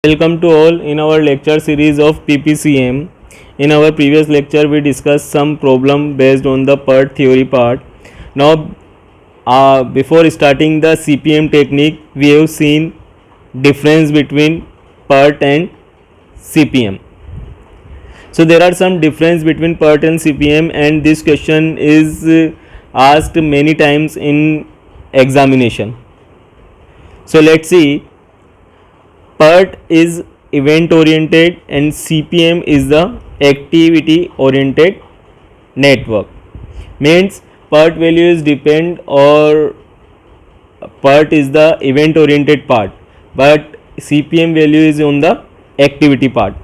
Welcome to all in our lecture series of PPCM. In our previous lecture, we discussed some problem based on the PERT theory part. Now, before starting the CPM technique, we have seen difference between PERT and CPM. So there are some difference between PERT and CPM, and this question is asked many times in examination. So let's see. PERT is event oriented and CPM is the activity oriented network. Means PERT values depend, or PERT is the event oriented part, but CPM value is on the activity part.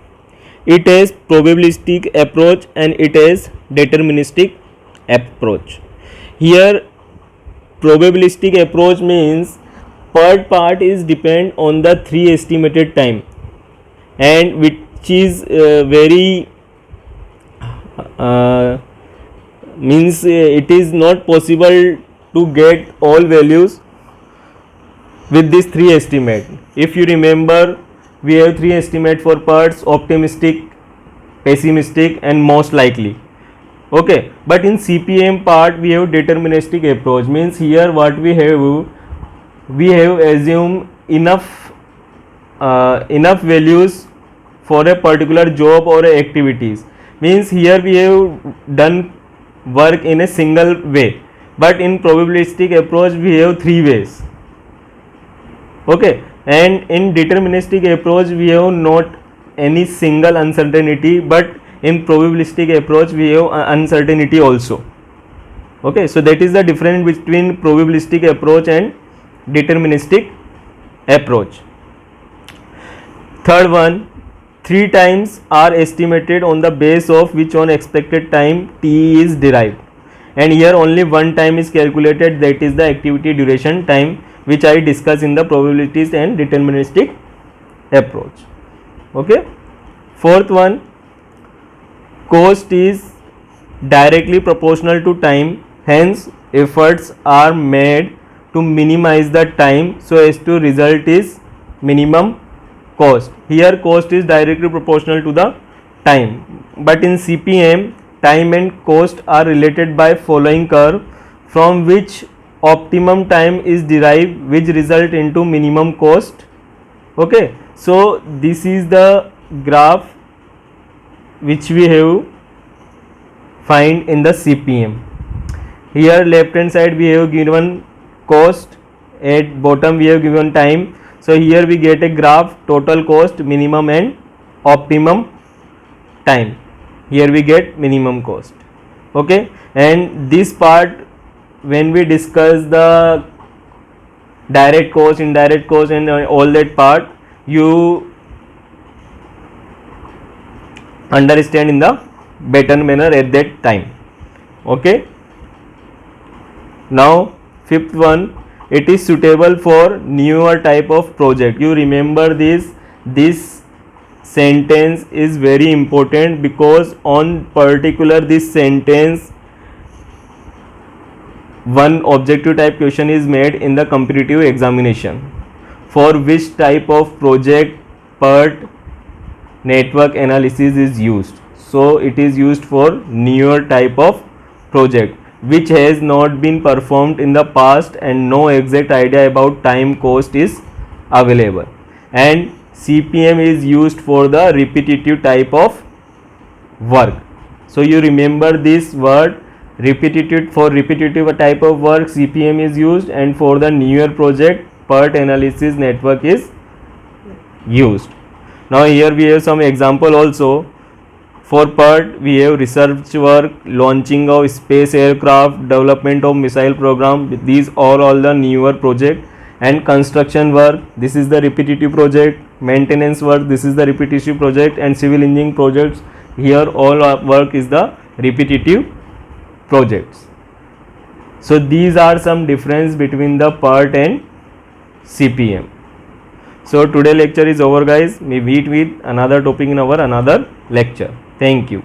It is probabilistic approach and it is deterministic approach. Here probabilistic approach means PERT part is depend on the 3 estimated time, and which is very means it is not possible to get all values with this 3 estimate. If you remember, we have 3 estimate for PERTs: optimistic, pessimistic and most likely. Okay, but in CPM part we have deterministic approach. Means here what we have assumed enough values for a particular job or activities. Means here we have done work in a single way, but in probabilistic approach we have 3 ways. Okay, and in deterministic approach we have not any single uncertainty, but in probabilistic approach we have uncertainty also. Okay, so that is the difference between probabilistic approach and deterministic approach. Third one, 3 times are estimated on the base of which on expected time t is derived, and here only one time is calculated, that is the activity duration time, which I discuss in the probabilities and deterministic approach. Okay. Fourth one, cost is directly proportional to time, hence efforts are made to minimize the time so as to result is minimum cost. Here cost is directly proportional to the time, but in CPM time and cost are related by following curve, from which optimum time is derived, which result into minimum cost. Okay, so this is the graph which we have find in the CPM. Here left hand side we have given cost, at bottom we have given time. So here we get a graph, total cost, minimum and optimum time. Here we get minimum cost. Okay, and this part when we discuss the direct cost, indirect cost and all that part, you understand in the better manner at that time. Okay, now fifth one, it is suitable for newer type of project. You remember this sentence is very important, because on particular this sentence one objective type question is made in the competitive examination. For which type of project PERT network analysis is used? So it is used for newer type of project which has not been performed in the past and no exact idea about time cost is available, and CPM is used for the repetitive type of work. So you remember this word, repetitive. For repetitive type of work CPM is used, and for the newer project PERT analysis network is used. Now here we have some example also. For PERT we have research work, launching of space aircraft, development of missile program, these are all the newer project. And construction work, this is the repetitive project. Maintenance work, this is the repetitive project. And civil engineering projects, here all work is the repetitive projects. So these are some difference between the PERT and CPM. So today lecture is over guys, we meet with another topic in our another lecture. Thank you.